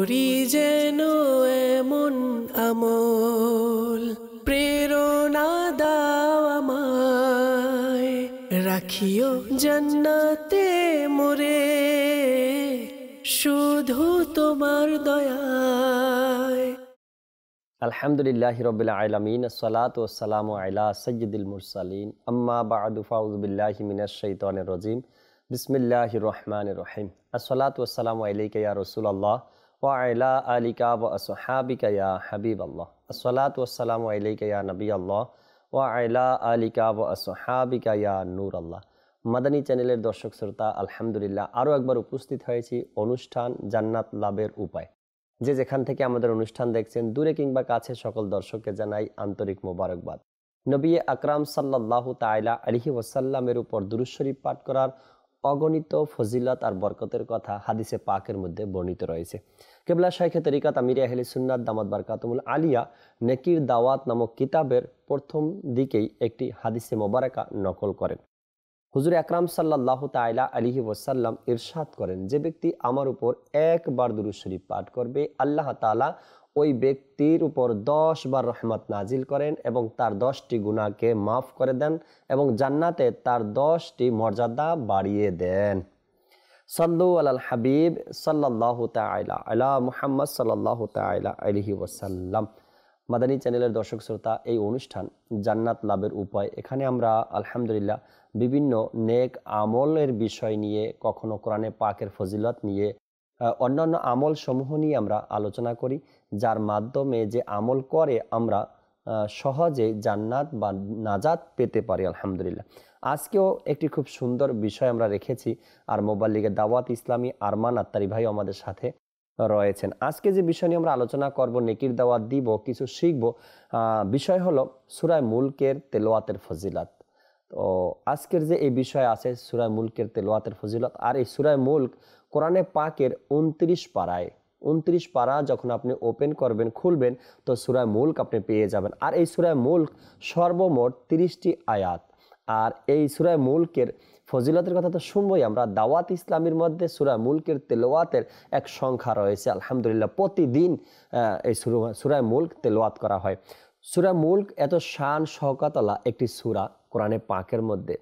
করি যেন এমন আমল, প্রেরণা দাও আমায়, রাখিও জান্নাতে মোরে শুধু তোমার দয়ায়। আলহামদুলিল্লাহি রাব্বিল আলামিন, আসসালাতু ওয়াসসালামু আলা সাইয়্যিদিল মুরসালিন, আম্মা বা'দু, ফাউযু বিল্লাহি মিনাশ শাইতানির রাজিম, বিসমিল্লাহির রহমানির রহিম। আসসালাতু ওয়াসসালামু আলাইকা ইয়া রাসূলুল্লাহ ওয়া আলা আলিকা ওয়া আসহাবিকা ইয়া হাবিবাল্লাহ। আসসালাতু ওয়াসসালামু আলাইকা ইয়া নবিয়াল্লাহ ওয়া আলা আলিকা ওয়া আসহাবিকা ইয়া নূরাল্লাহ। মাদানী চ্যানেলের দর্শক শ্রোতা, আলহামদুলিল্লাহ আরও একবার উপস্থিত হয়েছি অনুষ্ঠান জান্নাত লাভের উপায়। যে যেখান থেকে আমাদের অনুষ্ঠান দেখছেন, দূরে কিংবা কাছে, সকল দর্শককে জানাই আন্তরিক মোবারকবাদ। নবী আকরাম সাল্লাল্লাহু তাআলা আলাইহি ওয়াসাল্লামের উপর দুরূদ শরীফ পাঠ করার অগণিত ফজিলত আর বরকতের কথা হাদিসে পাকের মধ্যে বর্ণিত রয়েছে। কেবলা শাইখে তরিকাত আমির আহলে সুন্নাত দামাত বারকাতুল আলিয়া নেকির দাওয়াত নামক কিতাবের প্রথম দিকেই একটি হাদিসে মোবারকা নকল করেন। হুজুর আকরাম সাল্লাল্লাহু তাআলা আলাইহি ওয়াসাল্লাম ইরশাদ করেন, যে ব্যক্তি আমার উপর একবার দুরূদ শরীফ পাঠ করবে, আল্লাহ তাআলা ওই ব্যক্তির উপর 10 বার রহমত নাজিল করেন এবং তার 10টি গুনাহকে মাফ করে দেন এবং জান্নাতে তার 10টি মর্যাদা বাড়িয়ে দেন। সাল্লু আলাল হাবিব সাল্লাল্লাহু তাআলা আলা মুহাম্মদ সাল্লাল্লাহু তাআলা আলাইহি ওয়াসাল্লাম। মাদানী চ্যানেলের দর্শক শ্রোতা, এই অনুষ্ঠান জান্নাত লাভের উপায়, এখানে আমরা আলহামদুলিল্লাহ বিভিন্ন নেক আমলের বিষয় নিয়ে, কখনো কোরআনে পাকের ফজিলত নিয়ে, অন্যান্য আমল সমূহ নিয়ে আমরা আলোচনা করি, যার মাধ্যমে যে আমল করে আমরা সহজে জান্নাত বা নাজাত পেতে পারি আলহামদুলিল্লাহ। আজকেও একটি খুব সুন্দর বিষয় আমরা রেখেছি, আর মোবাল্লিগের দাওয়াত ইসলামী আরমান আত্তারি ভাই আমাদের সাথে রয়েছেন। আজকে যে বিষয় নিয়ে আমরা আলোচনা করব, নেকির দাওয়াত দিব, কিছু শিখব, বিষয় হলো সূরা মুলকের তেলাওয়াতের ফজিলত। তো আজকের যে এই বিষয় আছে সূরা মুলকের তেলাওয়াতের ফজিলত, আর এই সূরা মুলক কোরআনে পাকের 29 পারায়, 29 পারা যখন আপনি ওপেন করবেন, খুলবেন, তো সূরা মুলক আপনি পেয়ে যাবেন। আর এই সূরা মুলক সর্বমোট 30টি আয়াত। আর এই সূরা মুলকের ফজিলতের কথা তো শুনবই আমরা। দাওয়াত ইসলামের মধ্যে সূরা মুলকের তেলাওয়াতের এক সংখ্যা রয়েছে আলহামদুলিল্লাহ। প্রতিদিন এই সূরা মুলক তেলাওয়াত করা হয়। সূরা মুলক এত শান শওকতওয়ালা একটি সূরা কোরআনে পাকের মধ্যে।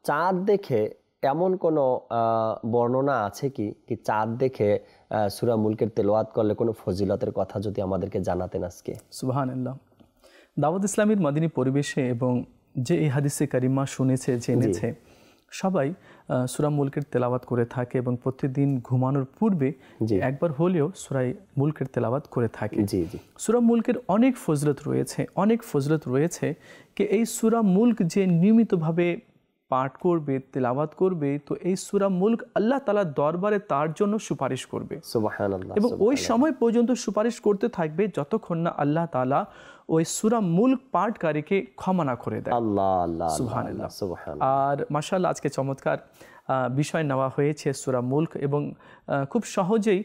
চাঁদ দেখে এমন কোনো বর্ণনা আছে কি চাঁদ দেখে সূরা মুলকের তেলাওয়াত করলে কোনো ফজিলতের কথা যদি আমাদেরকে জানাতেন আজকে। সুবহানাল্লাহ। দাওয়াত ইসলামীর মদিনী পরিবেশে এবং যে এই হাদিসে কারিমা শুনেছে, জেনেছে, সবাই সূরা মুলকের তেলাওয়াত করে থাকে এবং প্রতিদিন ঘুমানোর পূর্বে একবার হলেও সূরা মুলকের তেলাওয়াত করে থাকে। সূরা মুলকের অনেক ফজিলত রয়েছে কি এই সূরা মুলক যে নিয়মিতভাবে পাঠ করবে, তেলাওয়াত করবে, তো এই সূরা মুলক আল্লাহ তাআলার দরবারে তার জন্য সুপারিশ করবে। সুবহানাল্লাহ। এবং ওই সময় পর্যন্ত সুপারিশ করতে থাকবে যতক্ষণ না আল্লাহ তাআলা ওই সূরা মুলক পাঠকারীকে ক্ষমা না করে দেয়। আল্লাহ আল্লাহ সুবহানাল্লাহ সুবহানাল্লাহ। আর মাশাআল্লাহ আজকে চমৎকার বিষয় নেওয়া হয়েছে সূরা মুলক, এবং খুব সহজেই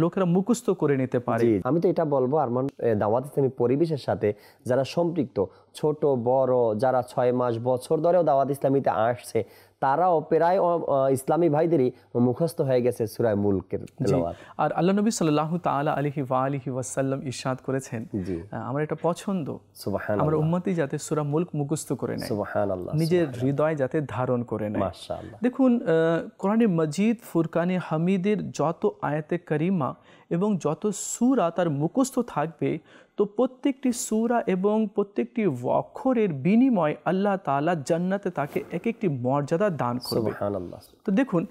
লোকেরা মুখস্থ করে নিতে পারে। আমি তো এটা বলবো, আরমান, দাওয়াত ইসলামী পরিবেশের সাথে যারা সম্পৃক্ত, ছোট বড়, যারা 6 মাস বছর ধরেও দাওয়াত ইসলামীতে আসছে, তারাও প্রায় ইসলামী ভাইদেরই মুখস্থ হয়ে গেছে সূরা মুলকের তেলাওয়াত। আর আল্লাহ নবী সাল্লাল্লাহু তাআলা আলাইহি ওয়া আলিহি ওয়াসাল্লাম ইরশাদ করেছেন, আমার এটা পছন্দ, সুবহানাল্লাহ, আমার উম্মতি যাতে সূরা মুলক মুখস্থ করে নেয়, সুবহানাল্লাহ, নিজের হৃদয়ে যাতে ধারণ করে নেয়। মাশাআল্লাহ। দেখুন, কোরআনে মজিদ, ফুরকানে হামিদের যত আয়াতে কারিমা এবং যত সূরা তার মুখস্থ থাকবে, তো প্রত্যেকটি সূরা এবং প্রত্যেকটি অক্ষরের বিনিময় আল্লাহ তাআলা জান্নাতে তাকে এক একটি মর্যাদা দান করবে। সুবহানাল্লাহ। তো দেখুন,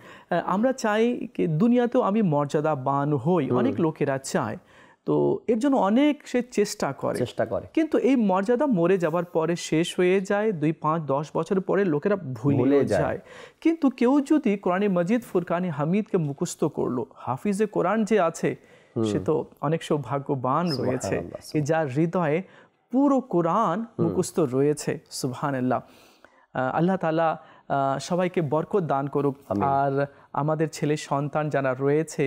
আমরা চাই কি দুনিয়াতেও আমি মর্যাদাবান হই, অনেক লোকেরা চায়, তো এর জন্য অনেক সে চেষ্টা করে, কিন্তু এই মর্যাদা মরে যাবার পরে শেষ হয়ে যায়, 2, 5, 10 বছর পরে লোকেরা ভুলে যায়। কিন্তু কেউ যদি কোরআনে মজিদ, ফুরকানে হামিদকে মুখস্থ করলো, হাফিজে কোরআন যে আছে, সে তো অনেক সৌভাগ্যবান রয়েছে যার হৃদয়ে পুরো কোরআন মুখস্থ রয়েছে। সুবহানাল্লাহ। আল্লাহ তাআলা সবাইকে বরকত দান করুক, আর আমাদের ছেলে সন্তান যারা রয়েছে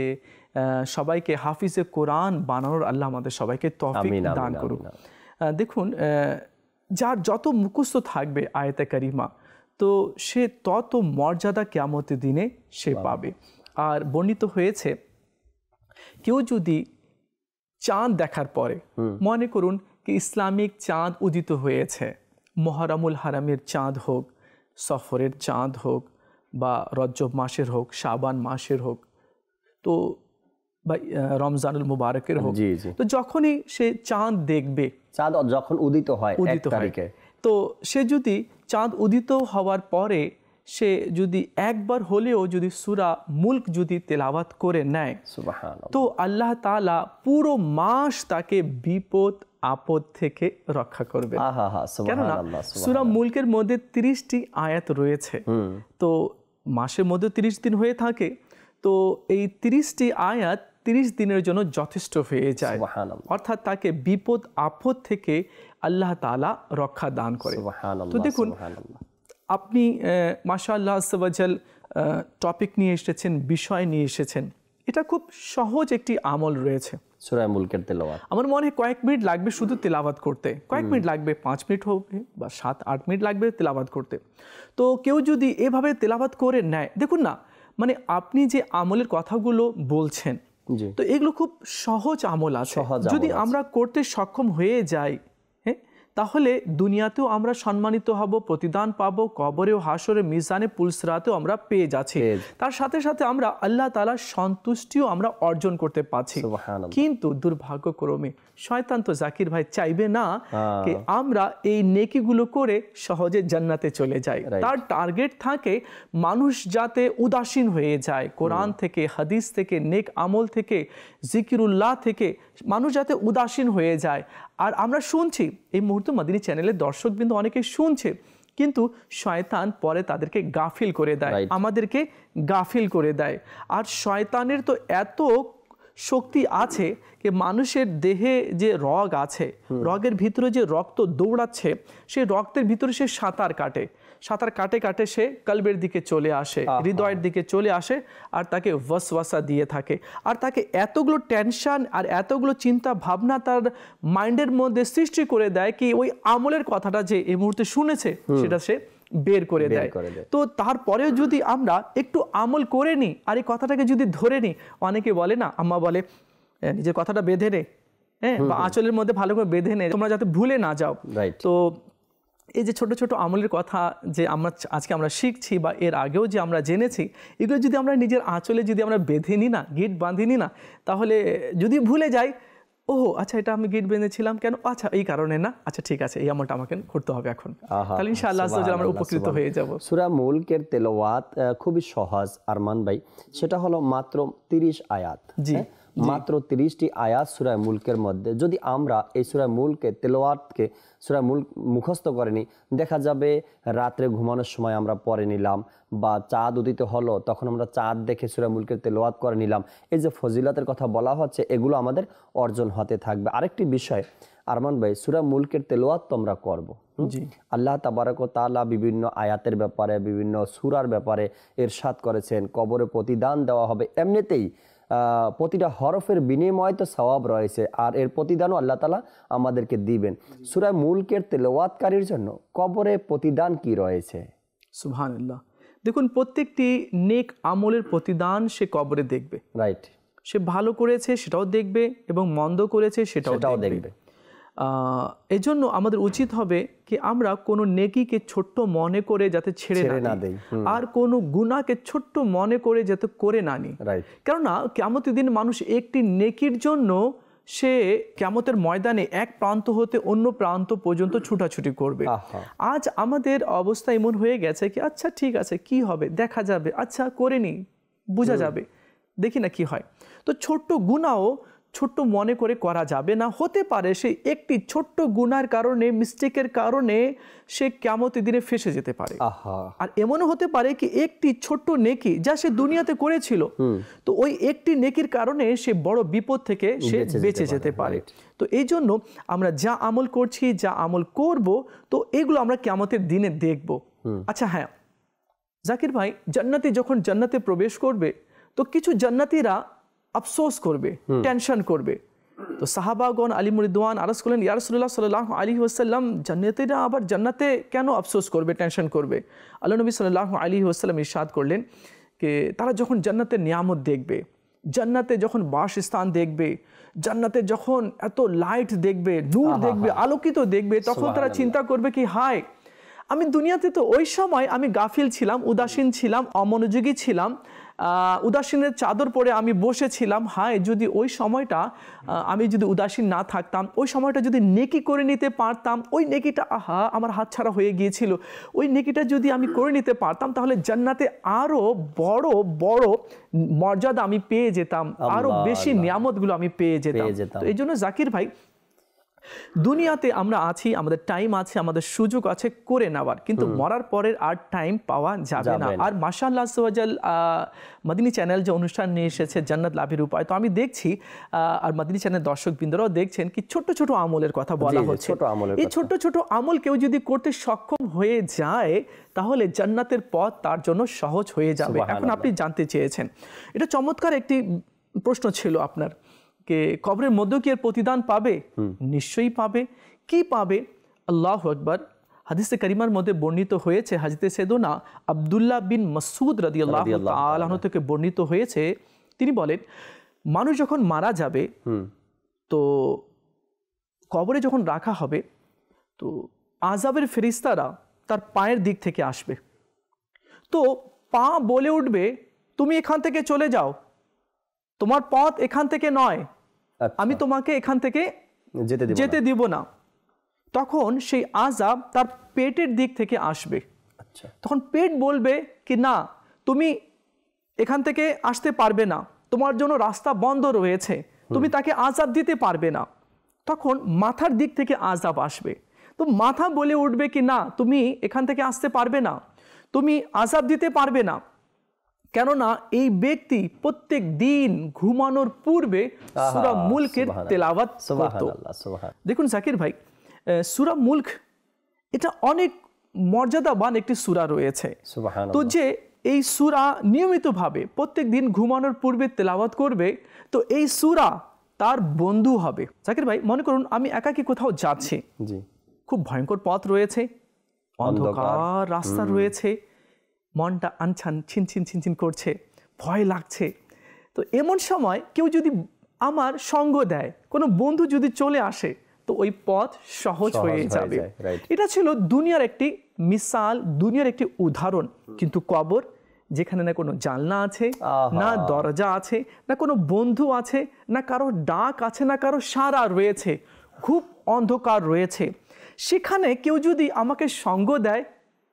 সবাইকে হাফিজে কোরআন বানানোর আল্লাহ আমাদের সবাইকে তৌফিক দান করুক। দেখুন, যার যত মুখস্থ থাকবে আয়াতে কারিমা, তো সে তত মর্যাদা কিয়ামতের দিনে সে পাবে। আর বর্ণিত হয়েছে কেউ যদি চাঁদ দেখার পরে মনে করুন কি ইসলামিক চাঁদ উদিত হয়েছে, মুহররমুল হারামের চাঁদ হোক, সফরের চাঁদ হোক, বা রজব মাসের হোক, শাবান মাসের হোক, তো বা রমজানুল মুবারকের হোক, তো যখনই সে চাঁদ দেখবে, চাঁদ যখন উদিত হয় তো সে যদি চাঁদ উদিত হওয়ার পরে সে যদি একবার হলেও যদি সূরা মুলক যদি তেলাওয়াত করে নেয়, তো আল্লাহ তাআলা পুরো মাস তাকে বিপদ আপদ থেকে রক্ষা করবে। কেননা সূরা মুলকের মধ্যে 30টি আয়াত রয়েছে, তো মাসের মধ্যে 30 দিন হয়ে থাকে, তো এই 30টি আয়াত 30 দিনের জন্য যথেষ্ট হয়ে যায়, অর্থাৎ তাকে বিপদ আপদ থেকে আল্লাহ তাআলা রক্ষা দান করে। তো দেখুন, আপনি মাশাআল্লাহ আজ্জা ওয়া জাল টপিক নিয়ে এসেছেন, বিষয় নিয়ে এসেছেন, এটা খুব সহজ একটি আমল রয়েছে সূরা মুলকের তেলাওয়াত। আমার মনে হয় কয়েক মিনিট লাগবে শুধু তেলাওয়াত করতে, কয়েক মিনিট লাগবে, 5 মিনিট হবে বা 7-8 মিনিট লাগবে তেলাওয়াত করতে। তো কেউ যদি এভাবে তেলাওয়াত করে নেয়, দেখুন না, মানে আপনি যে আমলের কথাগুলো বলছেন, তো এগুলো খুব সহজ আমল আছে, যদি আমরা করতে সক্ষম হয়ে যাই, তাহলে দুনিয়াতেও আমরা সম্মানিত হব, প্রতিদান পাবো, কবরে ও হাসরে মিজানে পুলসরাতেও আমরা পেয়ে যাচ্ছি, তার সাথে সাথে আমরা আল্লাহ তাআলার সন্তুষ্টিও আমরা অর্জন করতে পারছি। কিন্তু দুর্ভাগ্যক্রমে শয়তান তো জাকির ভাই চাইবে না যে আমরা এই নেকিগুলো করে সহজে জান্নাতে চলে যাই। তার টার্গেট থাকে মানুষ যাতে উদাসীন হয়ে যায়, কোরআন থেকে, হাদিস থেকে, নেক আমল থেকে, জিকিরুল্লাহ থেকে মানুষ যাতে উদাসীন হয়ে যায়। আর আমরা শুনছি এই মুহূর্তে মাদিনী চ্যানেলের দর্শকবৃন্দ অনেকে শুনছে, কিন্তু শয়তান পরে তাদেরকে গাফিল করে দেয়, আমাদেরকে গাফিল করে দেয়। আর শয়তানের তো এত শক্তি আছে যে মানুষের দেহে যে রগ আছে, রগের ভিতরে যে রক্ত দৌড়াচ্ছে, সেই রক্তের ভিতরে সে সাঁতার কাটে, সাঁতার কাটে কাটে সে কলবের দিকে চলে আসে, হৃদয়ের দিকে চলে আসে, আর তাকে ওয়াসওয়াসা দিয়ে থাকে, আর তাকে এতগুলো টেনশন আর এতগুলো চিন্তা ভাবনা তার মাইন্ডের মধ্যে সৃষ্টি করে দেয় কি ওই আমলের কথাটা যে এই মুহূর্তে শুনেছে সেটা সে বের করে দেয়। তো তারপরেও যদি আমরা একটু আমল করে নিই আর এই কথাটাকে যদি ধরে নিই, অনেকে বলে না, আম্মা বলে নিজের কথাটা বেঁধে নে, বা আঁচলের মধ্যে ভালো করে বেঁধে নে, তোমরা যাতে ভুলে না যাও। তো এই যে ছোট ছোট আমলের কথা যে আজকে আমরা শিখছি বা এর আগেও যে আমরা জেনেছি, এগুলো যদি আমরা নিজের আঁচলে যদি আমরা বেঁধে নিই না, গিট বাঁধি নিই না, তাহলে যদি ভুলে যাই, ওহো আচ্ছা এটা আমি গিট বেঁধেছিলাম কেন, আচ্ছা এই কারণে না, আচ্ছা ঠিক আছে এই আমলটা আমাকে করতে হবে এখন, তাহলে ইনশাআল্লাহ আমরা উপকৃত হয়ে যাব। সূরা মুলকের তেলাওয়াত খুবই সহজ আরমান ভাই, সেটা হলো মাত্র 30 আয়াত। জি, মাত্র 30টি আয়াত সূরা মুলকের মধ্যে। যদি আমরা এই সূরা মুলকের তেলাওয়াতকে সূরা মুলক মুখস্থ করে নিই, দেখা যাবে রাত্রে ঘুমানোর সময় আমরা পড়ে নিলাম, বা চাঁদ উদিত হলো তখন আমরা চাঁদ দেখে সূরা মুলকের তেলাওয়াত করে নিলাম। এই যে ফজিলতের কথা বলা হচ্ছে, এগুলো আমাদের অর্জন হতে থাকবে। আরেকটি বিষয় আরমান ভাই, সূরা মুলকের তেলাওয়াত তো আমরা করব, আল্লাহ তাবারক ওয়া তাআলা বিভিন্ন আয়াতের ব্যাপারে, বিভিন্ন সূরার ব্যাপারে ইরশাদ করেছেন, কবরে প্রতিদান দেওয়া হবে। এমনিতেই প্রতিটা হরফের বিনিময়ে তো সওয়াব রয়েছে, আর এর প্রতিদানও আল্লাহ তাআলা আমাদেরকে দিবেন। সূরা মুলকের তেলাওয়াতকারীর জন্য কবরে প্রতিদান কি রয়েছে? সুবহানাল্লাহ। দেখুন, প্রত্যেকটি নেক আমলের প্রতিদান সে কবরে দেখবে। রাইট, সে ভালো করেছে সেটাও দেখবে এবং মন্দ করেছে সেটাও দেখবে। এজন্য আমাদের উচিত হবে কি আমরা কোনো নেকিকে ছোট্ট মনে করে যাতে ছেড়ে না দেই, আর কোনো গুনাহকে ছোট্ট মনে করে যাতে করে না নিই। কেননা কিয়ামতের দিন মানুষ একটি নেকির জন্য সে কিয়ামতের ময়দানে এক প্রান্ত হতে অন্য প্রান্ত পর্যন্ত ছুটাছুটি করবে। আজ আমাদের অবস্থা এমন হয়ে গেছে কি আচ্ছা ঠিক আছে কি হবে দেখা যাবে, আচ্ছা করে নি বোঝা যাবে, দেখি না কি হয়। তো ছোট্ট গুনাহও ছোট্ট মনে করে করা যাবে না। হতে পারে সে একটি ছোট্ট গুনার কারণে, মিস্টেকের কারণে সে কিয়ামতের দিনে ফেঁসে যেতে পারে। আর এমনও হতে পারে কি একটি ছোট্ট নেকি যা সে দুনিয়াতে করেছিল, তো ওই একটি নেকির কারণে সে বড় বিপদ থেকে সে বেঁচে যেতে পারে। তো এই জন্য আমরা যা আমল করছি, যা আমল করব, তো এগুলো আমরা কিয়ামতের দিনে দেখব। আচ্ছা হ্যাঁ জাকির ভাই, জান্নাতি যখন জান্নাতে প্রবেশ করবে তো কিছু জান্নাতিরা আফসোস করবে, টেনশন করবে। তো সাহাবাগণ আলিম রিদওয়ান আরজ করলেন, ইয়া রাসূলুল্লাহ সাল্লাল্লাহু আলাইহি ওয়াসাল্লাম, জান্নাতীরা আবার জান্নাতে কেন আফসোস করবে, টেনশন করবে? আল্লাহ নবী সাল্লাল্লাহু আলাইহি ওয়াসাল্লাম ইরশাদ করলেন যে তারা যখন জান্নাতের নিয়ামত দেখবে, জান্নাতে যখন বাসস্থান দেখবে, জান্নাতে যখন এত লাইট দেখবে, নূর দেখবে, আলোকিত দেখবে, তখন তারা চিন্তা করবে কি হায়, আমি দুনিয়াতে তো ওই সময় আমি গাফিল ছিলাম, উদাসীন ছিলাম, অমনোযোগী ছিলাম, উদাসীনের চাদর পরে আমি বসেছিলাম। হায়, যদি ওই সময়টা আমি যদি উদাসীন না থাকতাম, ওই সময়টা যদি নেকি করে নিতে পারতাম, ওই নেকিটা আমার হাতছাড়া হয়ে গিয়েছিল, ওই নেকিটা যদি আমি করে নিতে পারতাম, তাহলে জান্নাতে আরো বড় বড় মর্যাদা আমি পেয়ে যেতাম, আরো বেশি নিয়ামতগুলো আমি পেয়ে যেতাম। তো এই জন্য জাকির ভাই, দুনিয়াতে আমরা আছি, আমাদের টাইম আছে, আমাদের সুযোগ আছে করে নেওয়ার, কিন্তু মরার পরের আর টাইম পাওয়া যাবে না। আর মাশাআল্লাহ আযওয়াজাল মাদিনী চ্যানেল যে অনুষ্ঠান নিয়ে এসেছে জান্নাত লাভের উপায়, তো আমি দেখছি আর মাদিনী চ্যানেল দর্শকবৃন্দরাও দেখছেন কি ছোট ছোট আমলের কথা বলা হচ্ছে। এই ছোট ছোট আমল কেউ যদি করতে সক্ষম হয়ে যায়, তাহলে জান্নাতের পথ তার জন্য সহজ হয়ে যাবে। এখন আপনি জানতে চেয়েছেন, এটা চমৎকার একটি প্রশ্ন ছিল আপনার, কে কবরের মধ্যে কি এর প্রতিদান পাবে? নিশ্চয়ই পাবে। কি পাবে? আল্লাহু আকবার। হাদিসে কারিমার মধ্যে বর্ণিত হয়েছে, হযরত সাইয়েদনা আব্দুল্লাহ বিন মাসউদ রাদিয়াল্লাহু তাআলা আনহু থেকে বর্ণিত হয়েছে, তিনি বলেন, মানুষ যখন মারা যাবে, তো কবরে যখন রাখা হবে, তো আযাবের ফেরেশতারা তার পায়ের দিক থেকে আসবে। তো পা বলে উঠবে, তুমি এখান থেকে চলে যাও, তোমার পথ এখান থেকে নয়, আমি তোমাকে এখান থেকে যেতে দিব না। তখন সেই আযাব তার পেটের দিক থেকে আসবে। তখন পেট বলবে কি না, তুমি এখান থেকে আসতে পারবে না, তোমার জন্য রাস্তা বন্ধ রয়েছে, তুমি তাকে আযাব দিতে পারবে না। তখন মাথার দিক থেকে আযাব আসবে। তো মাথা বলে উঠবে কি না, তুমি এখান থেকে আসতে পারবে না, তুমি আযাব দিতে পারবে না, কেননা এই ব্যক্তি প্রত্যেক দিন ঘুমানোর পূর্বে সূরা মুলকের তেলাওয়াত করত। দেখুন জাকির ভাই, সূরা মুলক এটা অনেক মর্যাদাবান একটি সূরা রয়েছে। তো যে এই সূরা নিয়মিতভাবে প্রত্যেক দিন ঘুমানোর পূর্বে তেলাওয়াত করবে, তো এই সূরা তার বন্ধু হবে। জাকির ভাই, মনে করুন আমি একাকী কোথাও যাচ্ছি, খুব ভয়ঙ্কর পথ রয়েছে, অন্ধকার রাস্তা রয়েছে, মনটা আনছান ছিনছিন ছিনছিন করছে, ভয় লাগছে। তো এমন সময় কেউ যদি আমার সঙ্গ দেয়, কোনো বন্ধু যদি চলে আসে, তো ওই পথ সহজ হয়ে যাবে। এটা ছিল দুনিয়ার একটি মিসাল, দুনিয়ার একটি উদাহরণ। কিন্তু কবর, যেখানে না কোনো জানলা আছে, না দরজা আছে, না কোনো বন্ধু আছে, না কারো ডাক আছে, না কারো সাড়া রয়েছে, খুব অন্ধকার রয়েছে, সেখানে কেউ যদি আমাকে সঙ্গ দেয়,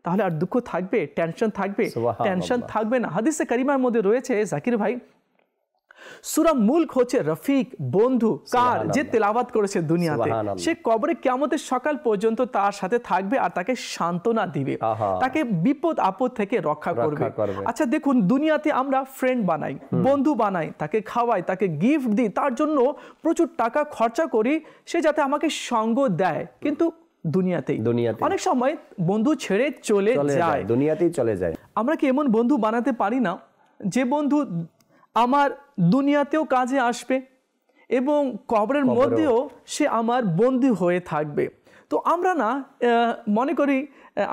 তাহলে আর দুঃখ থাকবে? টেনশন থাকবে? টেনশন থাকবে না। হাদিসে কারিমার মধ্যে রয়েছে জাকির ভাই, সূরা মুলক হচ্ছে রফিক, বন্ধু কার? যে তেলাওয়াত করেছে দুনিয়াতে, সে কবরে কিয়ামতের সকাল পর্যন্ত তার সাথে থাকবে আর তাকে সান্ত্বনা দিবে, তাকে বিপদ আপদ থেকে রক্ষা করবে। আচ্ছা দেখুন, দুনিয়াতে আমরা ফ্রেন্ড বানাই, বন্ধু বানাই, তাকে খাওয়াই, তাকে গিফট দিই, তার জন্য প্রচুর টাকা খরচা করি, সে যাতে আমাকে সঙ্গ দেয়, কিন্তু দুনিয়াতেই অনেক সময় বন্ধু ছেড়ে চলে যায়, দুনিয়াতেই চলে যায়। আমরা কি এমন বন্ধু বানাতে পারি না যে বন্ধু আমার দুনিয়াতেও কাজে আসবে এবং কবরের মধ্যেও সে আমার বন্ধু হয়ে থাকবে? তো আমরা না মনে করি,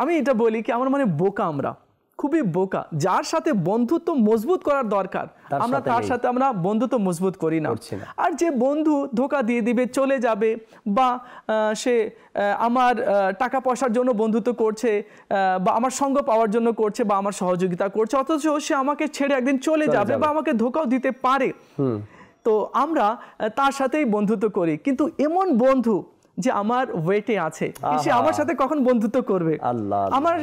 আমি এটা বলি কি, আমার মানে বোকা, আমরা খুবই বোকা। যার সাথে বন্ধুত্ব মজবুত করার দরকার, আমরা তার সাথে আমরা বন্ধুত্ব মজবুত করি না। আর যে বন্ধু ধোঁকা দিয়ে দিবে, চলে যাবে, বা সে আমার টাকা পয়সার জন্য বন্ধুত্ব করছে, বা আমার সঙ্গ পাওয়ার জন্য করছে, বা আমার সহযোগিতা করছে, অথচ সে আমাকে ছেড়ে একদিন চলে যাবে বা আমাকে ধোঁকাও দিতে পারে, তো আমরা তার সাথেই বন্ধুত্ব করি। কিন্তু এমন বন্ধু যে আমার ওয়েটে আছে, সে আমার সাথে কখন বন্ধুত্ব করবে, আমার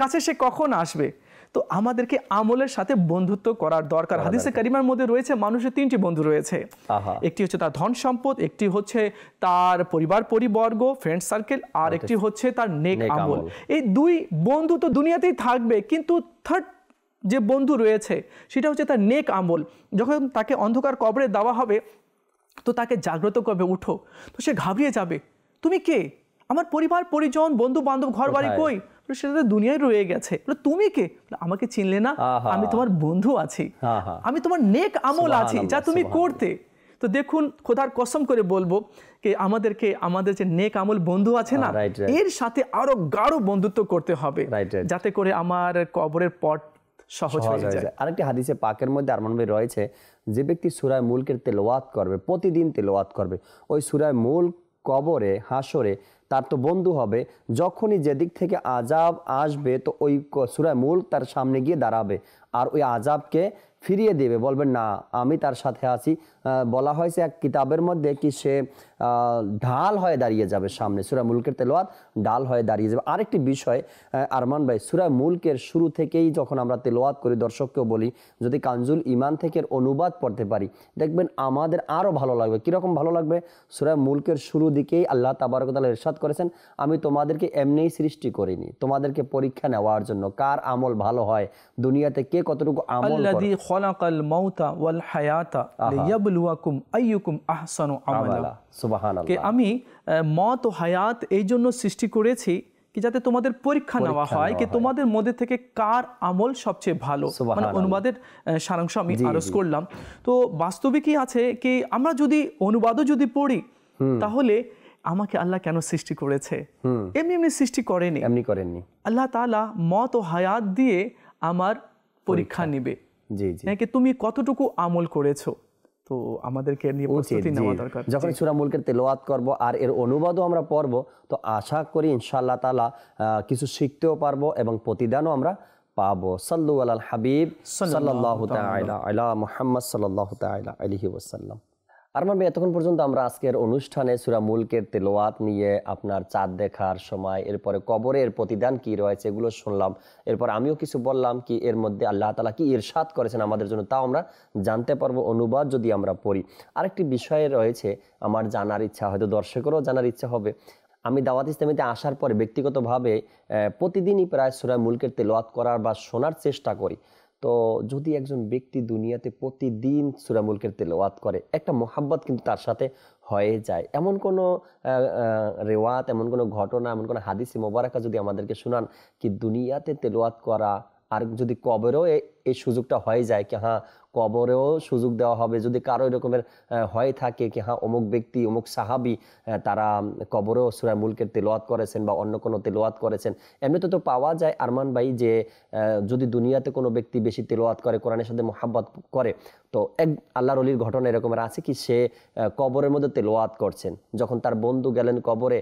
কাছে সে কখন আসবে? তো আমাদেরকে আমলের সাথে বন্ধুত্ব করার দরকার। হাদিসে কারিমার মধ্যে রয়েছে মানুষের তিনটি বন্ধু রয়েছে, একটি হচ্ছে তার ধন সম্পদ, একটি হচ্ছে তার পরিবার পরিবর্গ, ফ্রেন্ড সার্কেল, আর একটি হচ্ছে তার নেক আমল। এই দুই বন্ধু তো দুনিয়াতেই থাকবে, কিন্তু থার্ড যে বন্ধু রয়েছে সেটা হচ্ছে তার নেক আমল। যখন তাকে অন্ধকার কবরে দেওয়া হবে, তো তাকে জাগ্রত করবে, উঠো, তো সে ঘাবড়িয়ে যাবে, তুমি কে? আমার পরিবার পরিজন, বন্ধু বান্ধব, ঘর বাড়ি কই? সেটা দুনিয়ায় রয়ে গেছে। তুমি কে? আমাকে চিনলে না? আমি তোমার বন্ধু আছি, আমি তোমার নেক আমল আছি যা তুমি করতে। তো দেখুন, খোদার কসম করে বলবো যে আমাদের যে নেক আমল বন্ধু আছে না, এর সাথে আরো গাঢ় বন্ধুত্ব করতে হবে, যাতে করে আমার কবরের পথ সহজ হয়ে যায়। আরেকটি হাদিসে পাকের মধ্যে আরমান ভাই রয়েছে, যে ব্যক্তি সূরা মুলকের তেলাওয়াত করবে, প্রতিদিন তেলাওয়াত করবে, ওই সূরা মুলক কবরে হাসরে তার তো বন্ধু হবে। যখনই যেদিক থেকে আযাব আসবে তো ওই সূরা মুলক তার সামনে গিয়ে দাঁড়াবে আর ওই আযাবকে ফিরিয়ে দেবে, বলবেন না আমি তার সাথে আছি। বলা হয়েছে এক কিতাবের মধ্যে কি সে ঢাল হয়ে দাঁড়িয়ে যাবে সামনে, সূরা মুলকের তেলাওয়াত ঢাল হয়ে দাঁড়িয়ে যাবে। আরেকটি বিষয় আরমান ভাই, সূরা মুলকের শুরু থেকেই যখন আমরা তেলাওয়াত করি, দর্শককেও বলি যদি কানজুল ঈমান থেকে অনুবাদ পড়তে পারি দেখবেন আমাদের আরও ভালো লাগবে। কীরকম ভালো লাগবে? সূরা মুলকের শুরু দিকেই আল্লাহ তাবারক ওয়া তাআলা ইরশাদ করেছেন, আমি তোমাদেরকে এমনিই সৃষ্টি করিনি, তোমাদেরকে পরীক্ষা নেওয়ার জন্য, কার আমল ভালো হয়, দুনিয়াতে কে কতটুকু আমল করে। খলাকাল মাউতা ওয়াল হায়াতা লিয়াবলুয়াকুম আইয়ুকুম আহসানু আমালা। সুবহানাল্লাহ। কে আমি মত ও হায়াত এই জন্য সৃষ্টি করেছি কি যাতে তোমাদের পরীক্ষা নেওয়া হয় কি তোমাদের মধ্যে থেকে কার আমল সবচেয়ে ভালো। মানে অনুবাদের সারাংশ আমি আরজ করলাম। তো বাস্তবে কি আছে কি আমরা যদি অনুবাদও যদি পড়ি তাহলে আমাকে আল্লাহ কেন সৃষ্টি করেছে? এমনি এমনি সৃষ্টি করেনি, এমনি করেননি। আল্লাহ তাআলা মত ও হায়াত দিয়ে আমার পরীক্ষা নেবে। জি জি, নাকি তুমি কতটুকু আমল করেছো। তো আমাদেরকে নিয়ে প্রস্তুতি নেওয়া দরকার। যখন সূরা মুলকের তেলাওয়াত করব আর এর অনুবাদও আমরা পড়ব তো আশা করি ইনশাআল্লাহ তাআলা কিছু শিখতেও পারবো এবং প্রতিদানও আমরা পাবো। সাল্লু আলাল হাবিব সাল্লাল্লাহু তাআলা আলা মুহাম্মদ সাল্লাল্লাহু তাআলা আলাইহি ওয়াসাল্লাম। আরমান ভাই, এতক্ষণ পর্যন্ত আমরা আজকের অনুষ্ঠানে সূরা মুলকের তেলাওয়াত নিয়ে আপনার চাঁদ দেখার সময়, এরপরে কবরের প্রতিদান কি রয়েছে এগুলো শুনলাম। এরপর আমিও কিছু বললাম কি এর মধ্যে আল্লাহ তাআলা কি ইরশাদ করেছেন আমাদের জন্য, তাও আমরা জানতে পারবো অনুবাদ যদি আমরা পড়ি। আরেকটি বিষয় রয়েছে আমার জানার ইচ্ছা, হয়তো দর্শকেরও জানার ইচ্ছা হবে। আমি দাওয়াত ইসলামীতে আসার পরে ব্যক্তিগতভাবে প্রতিদিনই প্রায় সূরা মুলকের তেলাওয়াত করার বা শোনার চেষ্টা করি। তো যদি একজন ব্যক্তি দুনিয়াতে প্রতিদিন সূরা মুলকের তেলাওয়াত করে, একটা মোহাব্বত কিন্তু তার সাথে হয়ে যায়। এমন কোনো রেওয়াত, এমন কোনো ঘটনা, এমন কোনো হাদিসে মোবারকা যদি আমাদেরকে শোনান কি দুনিয়াতে তেলাওয়াত করা আর যদি কবরেও এই সুযোগটা হয়ে যায় কি হ্যাঁ কবরেও সুযোগ দেওয়া হবে, যদি কারো এরকমের হয়ে থাকে কি হ্যাঁ অমুক ব্যক্তি অমুক সাহাবী তারা কবরেও সূরা মুলকের তেলাওয়াত করেছেন বা অন্য কোনো তেলাওয়াত করেছেন। এমনিতে তো পাওয়া যায় আরমান ভাই যে যদি দুনিয়াতে কোনো ব্যক্তি বেশি তেলাওয়াত করে, কোরআনের সাথে মোহাব্বত করে, তো এক আল্লাহর ওলির ঘটনা এরকমের আছে কি সে কবরের মধ্যে তেলাওয়াত করছেন, যখন তার বন্ধু গেলেন কবরে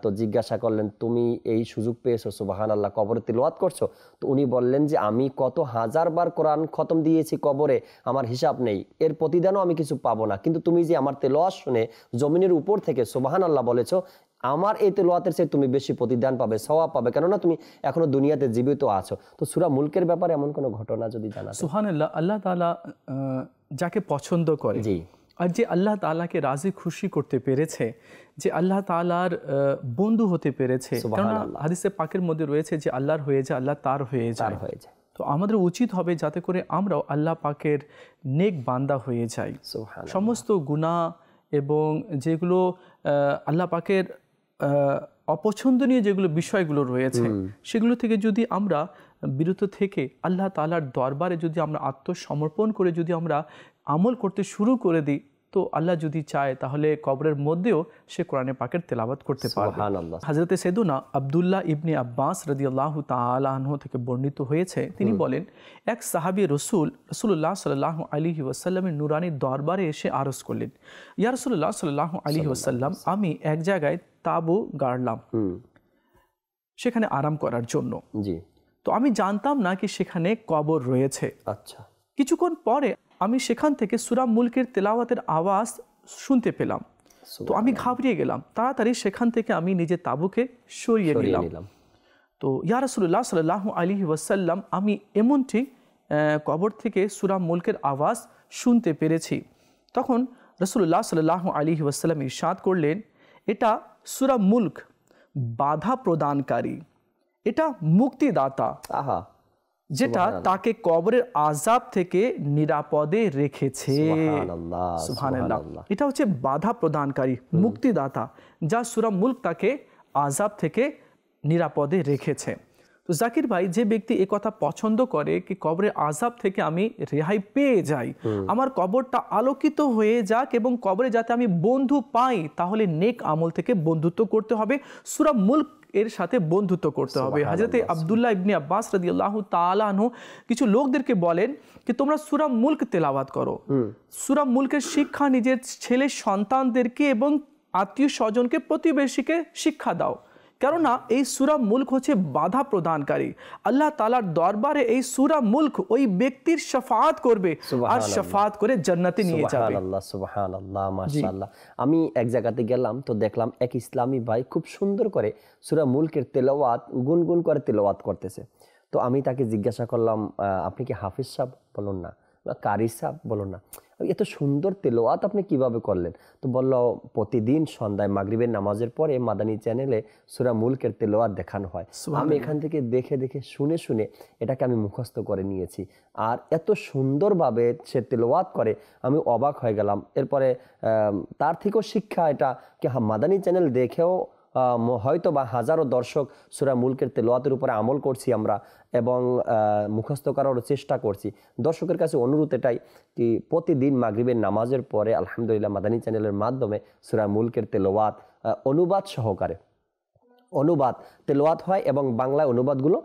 তো জিজ্ঞাসা করলেন তুমি এই সুযোগ পেয়েছো সুবহানাল্লাহ কবরে তেলাওয়াত করছো? তো উনি বললেন যে আমি কত হাজারবার কোরআন খতম দিয়েছি কবরে, আমার হিসাব নেই, এর প্রতিদানও আমি কিছু পাবো না, কিন্তু তুমি যে আমার তেলাওয়াত শুনে জমিনের উপর থেকে সুবহানাল্লাহ বলেছো, আমার এই তেলাওয়াতের চেয়ে তুমি বেশি প্রতিদান পাবে, সওয়াব পাবে, কেননা তুমি এখনো দুনিয়াতে জীবিত আছো। তো সূরা মুলকের ব্যাপারে এমন কোনো ঘটনা যদি জানা। সুবহানাল্লাহ, আল্লাহ তাআলা যাকে পছন্দ করে, জি, আর যে আল্লাহ তাআলাকে রাজি খুশি করতে পেরেছে, যে আল্লাহ তাআলার বন্ধু হতে পেরেছে, কারণ হাদিসে পাকের মধ্যে রয়েছে যে আল্লাহর হয়ে যায় আল্লাহ তার হয়ে যায়। তো আমাদের উচিত হবে যাতে করে আমরাও আল্লাহ পাকের নেক বান্দা হয়ে যাই। সমস্ত গুনাহ এবং যেগুলো আল্লাহ পাকের অপছন্দনীয় যেগুলো বিষয়গুলো রয়েছে সেগুলো থেকে যদি আমরা বিরত থেকে আল্লাহ তাআলার দরবারে যদি আমরা আত্মসমর্পণ করে যদি আমরা আমল করতে শুরু করে দিই, তো আল্লাহ যদি চায় তাহলে কবরের মধ্যেও সে কোরআনে পাকের তেলাওয়াত করতে পারবে। হযরতে সাইয়েদুনা আব্দুল্লাহ ইবনে আব্বাস রাদিয়াল্লাহু তাআলা আনহু থেকে বর্ণিত হয়েছে, তিনি বলেন এক সাহাবী রাসূলুল্লাহ সাল্লাল্লাহু আলাইহি ওয়াসাল্লামের নুরানি দরবারে এসে আরজ করলেন, ইয়া রাসূলুল্লাহ সাল্লাল্লাহু আলাইহি ওয়াসাল্লাম, আমি এক জায়গায় তাঁবু গাড়লাম সেখানে আরাম করার জন্য। জি, তো আমি জানতাম না কি সেখানে কবর রয়েছে। আচ্ছা, কিছুক্ষণ পরে আমি সেখান থেকে সূরা মুলকের তেলাওয়াতের আওয়াজ শুনতে পেলাম। তো আমি ঘাবড়িয়ে গেলাম, তাড়াতাড়ি সেখান থেকে আমি নিজের তাঁবুকে সরিয়ে নিলাম। তো ইয়া রাসূলুল্লাহ সাল্লাল্লাহু আলাইহি ওয়াসাল্লাম, আমি এমনটি কবর থেকে সূরা মুলকের আওয়াজ শুনতে পেরেছি। তখন রাসূলুল্লাহ সাল্লাল্লাহু আলাইহি ওয়াসাল্লাম ইরশাদ করলেন, এটা সূরা মুলক বাধা প্রদানকারী, এটা মুক্তিদাতা, যেটা তাকে কবরের আযাব থেকে নিরাপদে রেখেছে। সুবহানাল্লাহ, এটা হচ্ছে বাধা প্রদানকারী, মুক্তিদাতা, যা সূরা মুলক তাকে আযাব থেকে নিরাপদে রেখেছে। তো জাকির ভাই, যে ব্যক্তি এই কথা পছন্দ করে কি কবরের আযাব থেকে আমি রেহাই পেয়ে যাই, আমার কবরটা আলোকিত হয়ে যাক এবং কবরে যাতে আমি বন্ধু পাই, তাহলে নেক আমল থেকে বন্ধুত্ব করতে হবে। সূরা মুলক এর সাথে বন্ধুত্ব করতে হবে। হযরতে আব্দুল্লাহ ইবনে আব্বাস রাদিয়াল্লাহু তাআলা আনহু কিছু লোকদেরকে বলেন যে তোমরা সূরা মুলক তেলাওয়াত করো। সূরা মুলকের শিক্ষা নিজের ছেলে সন্তানদেরকে এবং আত্মীয় স্বজনকে, প্রতিবেশীকে শিক্ষা দাও, কেননা এই সূরা মুলক হচ্ছে বাধা প্রদানকারী। আল্লাহ তাআলার দরবারে এই সূরা মুলক ওই ব্যক্তির শাফাআত করবে আর শাফাআত করে জান্নাতে নিয়ে যাবে। সুবহানাল্লাহ, সুবহানাল্লাহ, মাশাআল্লাহ। আমি এক জায়গাতে গেলাম তো দেখলাম এক ইসলামী ভাই খুব সুন্দর করে সূরা মুলকের তেলাওয়াত গুনগুন করে তেলাওয়াত করতেছে। তো আমি তাকে জিজ্ঞাসা করলাম, আপনি কি হাফিজ সাহেব? বলুন না। কারি সাহেব? বলুন না। এত সুন্দর তেলাওয়াত আপনি কিভাবে করলেন? তো বলল, প্রতিদিন সন্ধ্যায় মাগরিবের নামাজের পরে মাদানী চ্যানেলে সূরা মুলকের তেলাওয়াত দেখানো হয়। আমি এখান থেকে দেখে দেখে শুনে শুনে এটাকে আমি মুখস্থ করে নিয়েছি। আর এত সুন্দরভাবে সে তেলাওয়াত করে আমি অবাক হয়ে গেলাম। এরপরে তার থেকেও শিক্ষা এটা কি মাদানী চ্যানেল দেখেও হয়তো বা হাজারো দর্শক সূরা মুলকের তেলাওয়াতের উপরে আমল করছি আমরা এবং মুখস্থ করার চেষ্টা করছি। দর্শকের কাছে অনুরোধ এটাই কি প্রতিদিন মাগরিবের নামাজের পরে আলহামদুলিল্লাহ মাদানী চ্যানেলের মাধ্যমে সূরা মুলকের তেলাওয়াত অনুবাদ সহকারে অনুবাদ তেলাওয়াত হয় এবং বাংলায় অনুবাদগুলো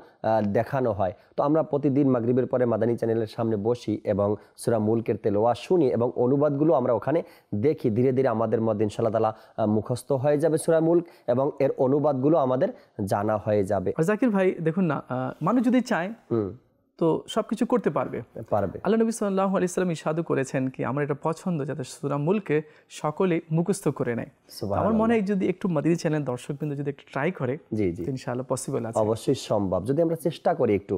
দেখানো হয়। তো আমরা প্রতিদিন মাগরিবের পরে মাদানী চ্যানেলের সামনে বসি এবং সূরা মুলকের তেলাওয়াত শুনি এবং অনুবাদগুলো আমরা ওখানে দেখি। ধীরে ধীরে আমাদের মধ্যে ইনশাআল্লাহ তাআলা মুখস্থ হয়ে যাবে সূরা মুলক এবং এর অনুবাদগুলো আমাদের জানা হয়ে যাবে। জাকির ভাই দেখুন না, মানুষ যদি চায় তো সবকিছু করতে পারবে। আল্লাহ নবী সাল্লাল্লাহু আলাইহি ওয়াসাল্লাম ইরশাদ করেছেন কি আমার এটা পছন্দ যাতে সূরা মুলকে সকলে মুখস্থ করে নেয়। আমার মনে হয় যদি একটু মাদানী চ্যানেল দর্শকবৃন্দ যদি একটু ট্রাই করে, জি জি ইনশাআল্লাহ পসিবল আছে। অবশ্যই সম্ভব যদি আমরা চেষ্টা করি একটু।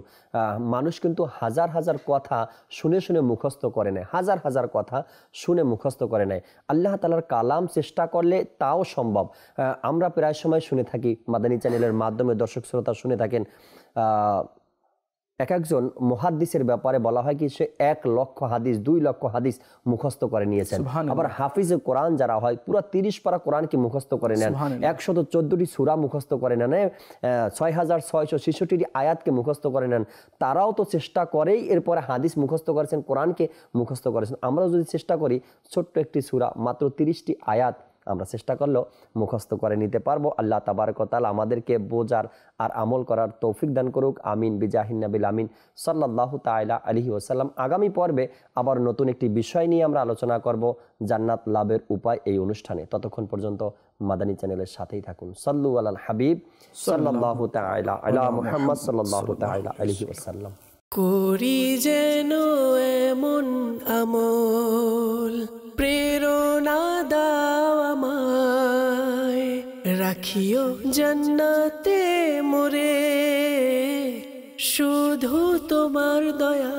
মানুষ কিন্তু হাজার হাজার কথা শুনে শুনে মুখস্থ করে নেয়, হাজার হাজার কথা শুনে মুখস্থ করে নেয়। আল্লাহ তাআলার কালাম চেষ্টা করলে তাও সম্ভব। আমরা প্রায় সময় শুনে থাকি, মাদানী চ্যানেলের মাধ্যমে দর্শক শ্রোতা শুনে থাকেন, এক একজন মুহাদ্দিসের ব্যাপারে বলা হয় কি সে 1 লক্ষ হাদিস 2 লক্ষ হাদিস মুখস্থ করে নিয়েছেন। আবার হাফিজে কোরআন যারা হয় পুরো 30 পারা কোরআনকে মুখস্থ করে নেন, 114টি সূরা মুখস্থ করে নেন, 6666টি আয়াতকে মুখস্থ করে নেন। তারাও তো চেষ্টা করেই এরপরে হাদিস মুখস্থ করেছেন, কোরআনকে মুখস্থ করেছেন। আমরাও যদি চেষ্টা করি ছোট্ট একটি সূরা মাত্র 30টি আয়াত আমরা চেষ্টা করলেও মুখস্থ করে নিতে পারবো। আল্লাহ তাবারক ওয়া তাআলা আমাদেরকে বোঝার আর আমল করার তৌফিক দান করুক। আমিন বিজাহিন নবিল আমিন সাল্লাল্লাহু তাআলা আলাইহি ওয়াসাল্লাম। আগামী পর্বে আবার নতুন একটি বিষয় নিয়ে আমরা আলোচনা করব, জান্নাত লাভের উপায়, এই অনুষ্ঠানে। ততক্ষণ পর্যন্ত মাদানী চ্যানেলের সাথেই থাকুন। সাল্লু আলাল হাবিব সাল্লাল্লাহু তাআলা আলা মুহাম্মদ সাল্লাল্লাহু তাআলা আলাইহি ওয়াসাল্লাম। করি যেন এমন আমল, প্রেরণা দাও আমায়, রাখিও জান্নাতে মোরে শুধু তোমার দয়া।